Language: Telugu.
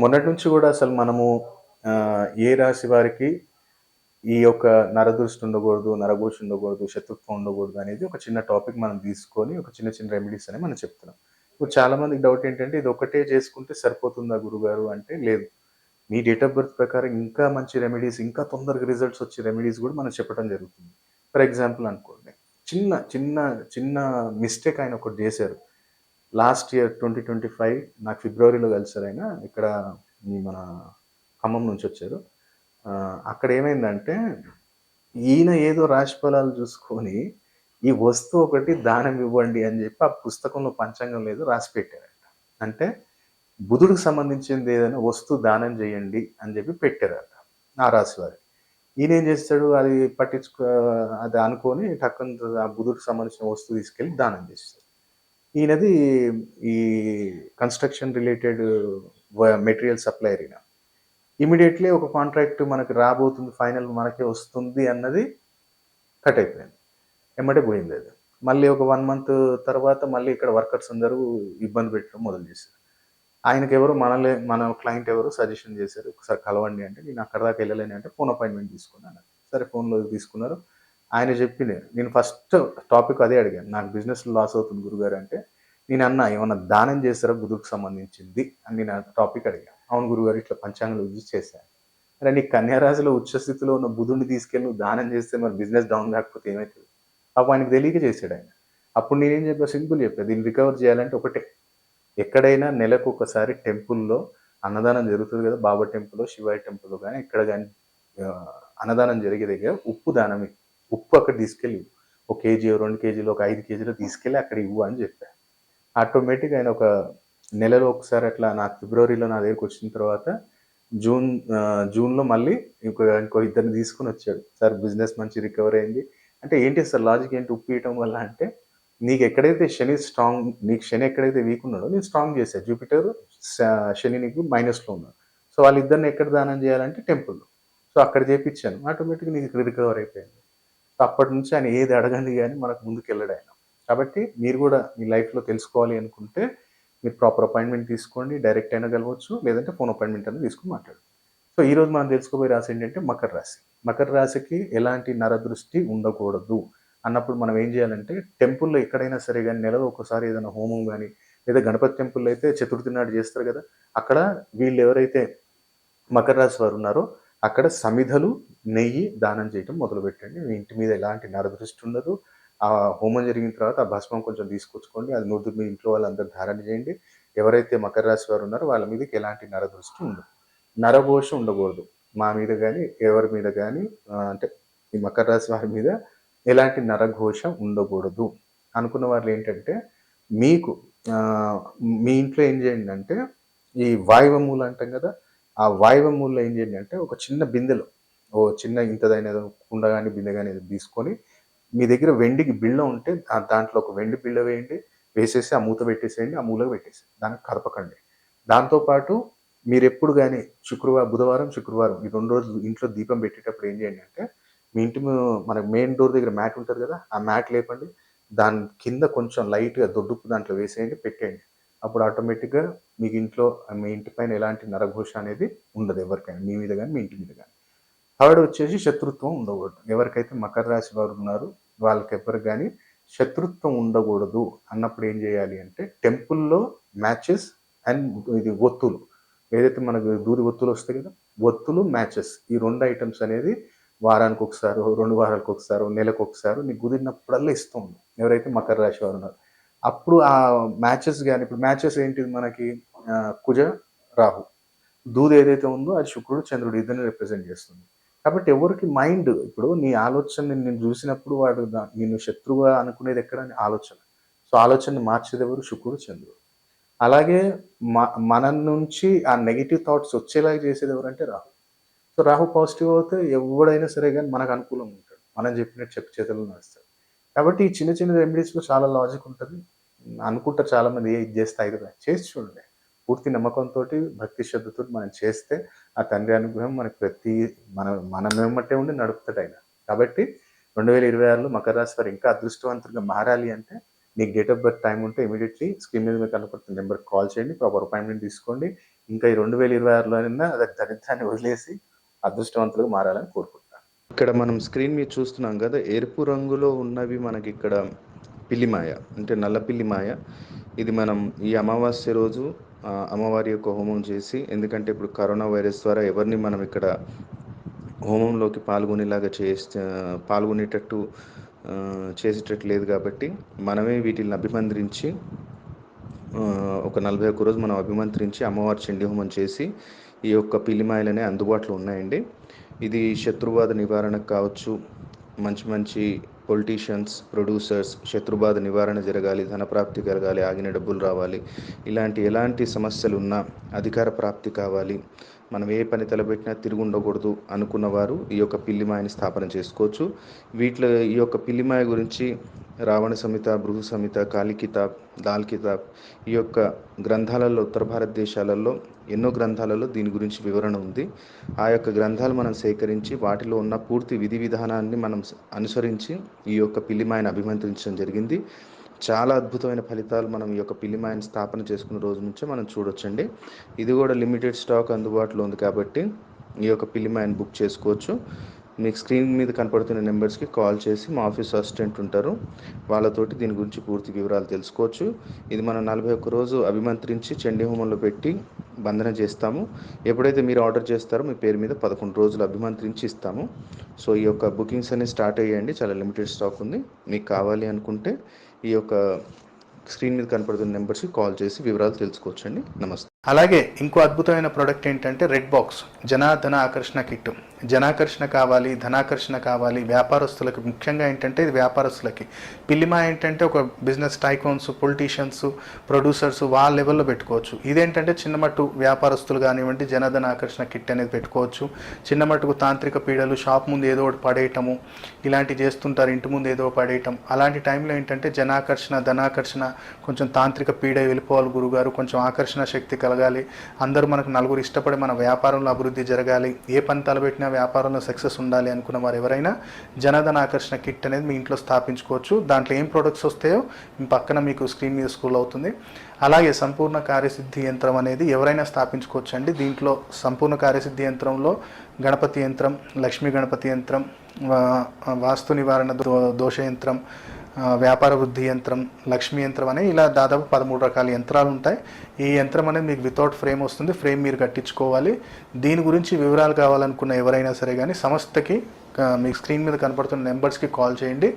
మొన్నటి నుంచి గూడా అసలు మనము ఏ రాశి వారికి ఈ యొక్క నరదృష్టి ఉండకూడదు, నరఘోష ఉండకూడదు, శత్రుత్వం ఉండకూడదు అనేది ఒక చిన్న టాపిక్ మనం తీసుకొని ఒక చిన్న చిన్న రెమెడీస్ అనేవి మనం చెప్తున్నాం. ఇప్పుడు చాలా మందికి డౌట్ ఏంటంటే ఇది ఒకటే చేసుకుంటే సరిపోతుందా గురుగారు అంటే లేదు. మీ డేట్ ఆఫ్ బర్త్ ప్రకారం ఇంకా మంచి రెమెడీస్, ఇంకా తొందరగా రిజల్ట్స్ వచ్చే రెమెడీస్ గూడా మనం చెప్పడం జరుగుతుంది. ఫర్ ఎగ్జాంపుల్ అనుకోండి. చిన్న, చిన్న, చిన్న మిస్టేక్ ఆయన ఒకటి జేశారు. లాస్ట్ ఇయర్ 2025 నాకు ఫిబ్రవరిలో కలిసారాయన. ఇక్కడ మన ఖమ్మం నుంచొచ్చారు. అక్కడేమైందంటే, ఈయన ఏదో రాశి ఫలాలు జూసుకొని, ఈ వస్తువు ఒకటి దానం ఇవ్వండి అని జెప్పి, ఆ పుస్తకంలో పంచాంగంలో ఏదో రాసి పెట్టారంట. అంటే, బుధుడికి సంబంధించింది ఏదైనా వస్తువు దానం జేయండి అని జెప్పి పెట్టారట. ఆ రాశి వారికి. ఈయనేం జేస్తాడు, అది అది అనుకోని టక్కున ఆ బుధుడికి సంబంధించిన వస్తువు తీసుకెళ్ళి దానం జేసేసాడు. ఈయనది ఈ కన్‌స్ట్రక్షన్ రిలేటెడ్ మెటీరియల్ సప్లయర్ ఈయన. ఇమ్మీడియేట్‌లీ ఒక కాంట్రాక్ట్ మనకు రాబోతుంది. ఫైనల్ మనకే వస్తుంది అన్నది కట్ అయిపోయింది. ఎమ్మటే పోయిందది. మళ్ళీ ఒక 1 మంత్ తర్వాత మళ్ళీ ఇక్కడ వర్కర్స్ అందరూ ఇబ్బంది పెట్టడం మొదలు చేశారు. ఆయనకెవరో మన క్లయింట్ ఎవరో సజెషన్ చేశారు. ఒకసారి కలవండి అంటే, నేను అక్కడి దాకా ఎళ్ళలేను అంటే ఫోన్ అపాయింట్‌మెంట్ తీసుకోండి అన్నారు. సరే ఫోన్‌లో తీసుకున్నారు. ఆయన చెప్పింది నేను ఫస్ట్ టాపిక్ అదే అడిగాను. నాకు బిజినెస్‌లో లాస్ అవుతుంది గురుగారు అంటే, నేనన్నా ఏమన్నా దానం చేస్తారా బుధుడికి సంబంధించింది అని నేను ఆ టాపిక్ అడిగా. అవును గురుగారు ఇట్లా పంచాంగంలో చూసి చేశా. అరే నీ కన్యా రాశిలో ఉచ్చ స్థితిలో ఉన్న బుధుడిని తీసుకెళ్ళి నువ్వు దానం చేస్తే మరి బిజినెస్ డౌన్ కాకపోతే ఏమైతది? పాపం ఆయనకి తెలియక చేసాడాయన. అప్పుడు నేనేం చెప్పా సింపుల్ చెప్పా. దీన్ని రికవర్ చేయాలంటే ఒకటే. ఎక్కడైనా నెలకొకసారి టెంపుల్‌లో అన్నదానం జరుగుతది గదా! బాబా టెంపులో, శివయ్య టెంపుల్‌లో గాని ఎక్కడ గాని అన్నదానం జరిగే దగ్గర ఉప్పు దానం ఇవ్వు. ఉప్పు అక్కడ తీసుకెళ్ళి ఇవ్వు. ఒక కేజీ, 2 కేజీలో, ఒక 5 కేజీలో తీసుకెళ్ళి అక్కడ ఇవ్వు అని చెప్పా. ఆటోమేటిక్‌గా ఆయన ఒక నెలలో ఒకసారి అట్లా నాకు ఫిబ్రవరిలో నా దగ్గరికొచ్చిన తర్వాత జూన్‌లో మళ్ళీ ఇంకో ఇద్దరిని తీసుకొనొచ్చాడు. సార్ బిజినెస్ మంచి రికవరీ అయింది. అంటే ఏంటి అసలు లాజిక్ ఏంటి ఉప్పు ఇయటం వల్ల అంటే, నీకెక్కడైతే శని స్ట్రాంగ్ నీకు శని ఎక్కడైతే వీక్ ఉన్నాడో నేను స్ట్రాంగ్ చేశా. జూపిటర్, స శని నీకు మైనస్‌లో ఉన్నాడు. సో, వాళ్ళిద్దరిని ఎక్కడ దానం చేయాలంటే టెంపుల్‌లో. సో, అక్కడ చేపిచ్చాను. ఆటోమేటిక్‌గా నీకు రికవర్ అయిపోయింది. సో, అప్పటినుంచి ఆయన ఏది అడగంది గాని మనకు ముందుకెళ్ళడాయన. కాబట్టి మీరు గూడా మీ లైఫ్‌లో తెలుసుకోవాలి అనుకుంటే, మీరు ప్రాపర్ అపాయింట్‌మెంట్ తీసుకోండి. డైరెక్ట్ అయినా కలవచ్చు. లేదంటే ఫోన్ అపాయింట్‌మెంట్ అయినా తీసుకొని మాట్లాడొచ్చు. సో, ఈరోజు మనం తెలుసుకోబోయే రాశి ఏంటంటే మకర రాశి. మకర రాశికి ఎలాంటి నరదృష్టి ఉండకూడదు అన్నప్పుడు మనం ఏం చేయాలంటే, టెంపుల్‌లో ఎక్కడైనా సరే గాని నెలలో ఒకసారి ఏదైనా హోమం గాని, లేదా గణపతి టెంపుల్‌లో అయితే చతుర్థి నాడు చేస్తారు గదా! అక్కడ వీళ్ళెవరైతే మకర రాశి వారున్నారో అక్కడ సమిధలు, నెయ్యి దానం చేయటం మొదలుపెట్టండి. మీ ఇంటి మీద ఎలాంటి నరదృష్టి ఉండదు. హోమం జరిగిన తర్వాత ఆ భస్మం కొంచెం తీసుకొచ్చుకోండి. అది నుదురు మీ ఇంట్లో వాళ్ళందరూ ధారణ చేయండి. ఎవరైతే మకర రాశి వారు ఉన్నారో వాళ్ళ మీదకి ఎలాంటి నరదృష్టి ఉండదు. నరఘోష ఉండకూడదు. మా మీద గాని, ఎవరి మీద గాని అంటే ఈ మకర రాశి వారి మీద ఎలాంటి నరఘోష ఉండకూడదు. అనుకున్న వాళ్ళేంటంటే మీకు ఆహ్, మీ ఇంట్లో ఏం చేయండంటే ఈ వాయవ మూల అంటాం గదా! ఆ వాయవ్య మూలలో ఏం చేయండి అంటే ఒక చిన్న బిందెలో ఓ చిన్న ఇంతదైన ఏదో కుండ గాని, బిందె గాని ఏదో తీసుకొని మీ దగ్గర వెండికి బిళ్ళ ఉంటే దాంట్లో ఒక వెండి బిళ్ళ వేయండి. వేసేసి ఆ మూత పెట్టేసేయండి. ఆ మూలకు పెట్టేసేయండి. దానికి కదపకండి. దాంతో పాటు మీరెప్పుడు గాని బుధవారం, శుక్రవారం ఈ 2 రోజులు ఇంట్లో దీపం పెట్టేటప్పుడు ఏం చేయండి అంటే మీ ఇంటి మన మెయిన్ డోర్ దగ్గర మ్యాట్ ఉంటది గదా! ఆ మ్యాట్ లేపండి. దాని కింద కొంచెం లైట్‌గా దొడ్డుప్పు దాంట్లో వేసేయండి. పెట్టేయండి. అప్పుడు ఆటోమేటిక్‌గా మీకు ఇంట్లో మీ ఇంటి పైన ఎలాంటి నరఘోష అనేది ఉండదు ఎవరికైనా. మీ మీద గాని, మీ ఇంటి మీద గాని. థర్డ్ వచ్చేసి శత్రుత్వం ఉండకూడదు. ఎవరికైతే మకర రాశి వారు ఉన్నారో వాళ్ళకెవ్వరికి గాని శత్రుత్వం ఉండకూడదు అన్నప్పుడు ఏం చేయాలి అంటే టెంపుల్‌లో మ్యాచెస్ అండ్ ఇది ఒత్తులు. ఏదైతే మనకు దూది ఒత్తులొస్తాయి కదా! ఒత్తులు, మ్యాచెస్ ఈ 2 ఐటెమ్స్ అనేది వారానికొకసారో, 2 వారాలకొకసారో, నెలకొకసారో నీకు కుదిరినప్పుడల్లా ఇస్తూ ఉండు. ఎవరైతే మకర రాశి వారు ఉన్నారో. అప్పుడు ఆ మ్యాచెస్ గాని ఇప్పుడు మ్యాచెస్ ఏంటిది మనకి కుజ, రాహు. దూది ఏదైతే ఉందో అది శుక్రుడు, చంద్రుడు ఇద్దరిని రిప్రజెంట్ చేస్తుంది. కాబట్టి ఎవరికి మైండ్ ఇప్పుడు నీ ఆలోచనని నేను చూసినప్పుడు వాడు నిన్ను శత్రువుగా అనుకునేది ఎక్కడ నీ ఆలోచన. సో, ఆలోచనని మార్చేదెవరు? శుక్రుడు, చంద్రుడు. అలాగే మ మన నుంచి ఆ నెగెటివ్ థాట్స్ వచ్చేలాగా చేసేదెవరంటే రాహు. సో, రాహు పాజిటివ్ అవుతే ఎవ్వడైనా సరే గాని మనకు అనుకూలంగా ఉంటాడు. మనం చెప్పినట్టు చెప్పు చేతల్లో నడుస్తాడు. కాబట్టి ఈ చిన్న చిన్న రెమెడీస్‌లో చాలా లాజిక్ ఉంటది. అనుకుంటారు చాలామంది ఇది చేస్తే అయితదని. చేసి చూడండి. పూర్తి నమ్మకంతోటి, భక్తి శ్రద్ధతోటి మనం చేస్తే ఆ తండ్రి అనుగ్రహం మనకు మన మన వెమ్మటే ఉండి నడుపుతాడాయన. కాబట్టి 2026లో మకర రాశి వారు ఇంకా అదృష్టవంతులుగా మారాలి అంటే మీకు డేట్ ఆఫ్ బర్త్ టైం ఉంటే ఇమీడియట్లీ స్క్రీన్ మీద మీకు కనపడుతున్న నెంబర్కి కాల్ చేయండి, ప్రాపర్ అపాయింట్మెంట్ తీసుకోండి. ఇంకా ఈ 2026లోనైనా దరిద్రాన్ని వదిలేసి అదృష్టవంతులుగా మారాలని కోరుకుంటున్నాను. ఇక్కడ మనం స్క్రీన్ మీద చూస్తున్నాం కదా, ఎరుపు రంగులో ఉన్నవి మనకి ఇక్కడ పిల్లిమాయ, అంటే నల్ల పిల్లిమాయ. ఇది మనం ఈ అమావాస్య రోజు అమ్మవారి యొక్క హోమం చేసి, ఎందుకంటే ఇప్పుడు కరోనా వైరస్ ద్వారా ఎవరిని మనం ఇక్కడ హోమంలోకి పాల్గొనేటట్టు చేసేటట్టు లేదు కాబట్టి మనమే వీటిని అభిమంత్రించి ఒక 41 రోజు మనం అభిమంత్రించి అమ్మవారి చండీ హోమం చేసి ఈ యొక్క పిల్లిమాయలనే అందుబాటులో ఉన్నాయండి. ఇది శత్రుబాధ నివారణకు కావచ్చు, మంచి మంచి పొలిటీషియన్స్, ప్రొడ్యూసర్స్, శత్రుబాధ నివారణ జరగాలి, ధనప్రాప్తి కలగాలి, ఆగిన డబ్బులు రావాలి, ఎలాంటి సమస్యలు ఉన్నా అధికార ప్రాప్తి కావాలి, మనం ఏ పని తలపెట్టినా తిరిగి ఉండకూడదు అనుకున్నవారు ఈ యొక్క పిల్లిమాయని స్థాపన చేసుకోవచ్చు. వీటిలో ఈ యొక్క పిల్లిమాయ గురించి రావణ సంహిత, భృగు సంహిత, కాళీ కితాబ్, దాల్ కితాబ్, ఈ యొక్క గ్రంథాలలో, ఉత్తర భారతదేశాలలో ఎన్నో గ్రంథాలలో దీని గురించి వివరణ ఉంది. ఆ యొక్క గ్రంథాలు మనం సేకరించి వాటిలో ఉన్న పూర్తి విధి విధానాన్ని మనం అనుసరించి ఈ యొక్క పిల్లిమాయని అభిమంత్రించడం జరిగింది. చాలా అద్భుతమైన ఫలితాలు మనం ఈ యొక్క పిల్లిమాయని స్థాపన చేసుకున్న రోజు నుంచే మనం చూడొచ్చండి. ఇది కూడా లిమిటెడ్ స్టాక్ అందుబాటులో ఉంది కాబట్టి ఈ యొక్క పిల్లిమాయని బుక్ చేసుకోవచ్చు. మీకు స్క్రీన్ మీద కనపడుతున్న నెంబర్స్కి కాల్ చేసి మా ఆఫీస్ అసిస్టెంట్ ఉంటారు, వాళ్ళతోటి దీని గురించి పూర్తి వివరాలు తెలుసుకోవచ్చు. ఇది మనం 41 రోజు అభిమంత్రించి చండీ హోమంలో పెట్టి బంధన చేస్తాము. ఎప్పుడైతే మీరు ఆర్డర్ చేస్తారో మీ పేరు మీద 11 రోజులు అభిమంత్రించి ఇస్తాము. సో ఈ యొక్క బుకింగ్స్ అనేవి స్టార్ట్ అయ్యాయండి, చాలా లిమిటెడ్ స్టాక్ ఉంది. మీకు కావాలి అనుకుంటే ఈ యొక్క స్క్రీన్ మీద కనపడుతున్న నెంబర్స్కి కాల్ చేసి వివరాలు తెలుసుకోవచ్చండి. నమస్తే. అలాగే ఇంకో అద్భుతమైన ప్రోడక్ట్ ఏంటంటే రెడ్ బాక్స్ ధన ఆకర్షణ కిట్. జనాకర్షణ కావాలి, ధనాకర్షణ కావాలి, వ్యాపారస్తులకి ముఖ్యంగా ఏంటంటే ఇది వ్యాపారస్తులకి. పిల్లిమా ఏంటంటే ఒక బిజినెస్ టైకోన్స్, పొలిటీషియన్స్, ప్రొడ్యూసర్స్ వాళ్ళ లెవెల్లో పెట్టుకోవచ్చు. ఇదేంటంటే చిన్నమట్టు వ్యాపారస్తులు కానివ్వండి జనధన ఆకర్షణ కిట్ అనేది పెట్టుకోవచ్చు. చిన్నమట్టుకు తాంత్రిక పీడలు, షాప్ ముందు ఏదో ఒకటి పడేయటము ఇలాంటివి చేస్తుంటారు, ఇంటి ముందు ఏదో పడేయటం. అలాంటి టైంలో ఏంటంటే జనాకర్షణ, ధనాకర్షణ, కొంచెం తాంత్రిక పీడ వెళ్ళిపోవాలి గురుగారు, కొంచెం ఆకర్షణ శక్తి కలగాలి, అందరూ మనకు నలుగురు ఇష్టపడి మన వ్యాపారంలో అభివృద్ధి జరగాలి, ఏ పని తలపెట్టినా వ్యాపారంలో సక్సెస్ ఉండాలి అనుకున్న వారు ఎవరైనా జనధన ఆకర్షణ కిట్ అనేది మీ ఇంట్లో స్థాపించుకోవచ్చు. దాంట్లో ఏం ప్రొడక్ట్స్ వస్తాయో పక్కన మీకు స్క్రీన్ మీద స్క్రోల్ అవుతుంది. అలాగే సంపూర్ణ కార్యసిద్ధి యంత్రం అనేది ఎవరైనా స్థాపించుకోవచ్చు అండి. దీంట్లో సంపూర్ణ కార్యసిద్ధి యంత్రంలో గణపతి యంత్రం, లక్ష్మీ గణపతి యంత్రం, వాస్తు నివారణ దోష యంత్రం, వ్యాపార వృద్ధి యంత్రం, లక్ష్మీ యంత్రం అనే ఇలా దాదాపు 13 రకాల యంత్రాలు ఉంటాయి. ఈ యంత్రం అనేది మీకు వితౌట్ ఫ్రేమ్ వస్తుంది, ఫ్రేమ్ మీరు కట్టించుకోవాలి. దీని గురించి వివరాలు కావాలనుకున్న ఎవరైనా సరే కానీ సంస్థకి మీకు స్క్రీన్ మీద కనపడుతున్న నెంబర్స్కి కాల్ చేయండి.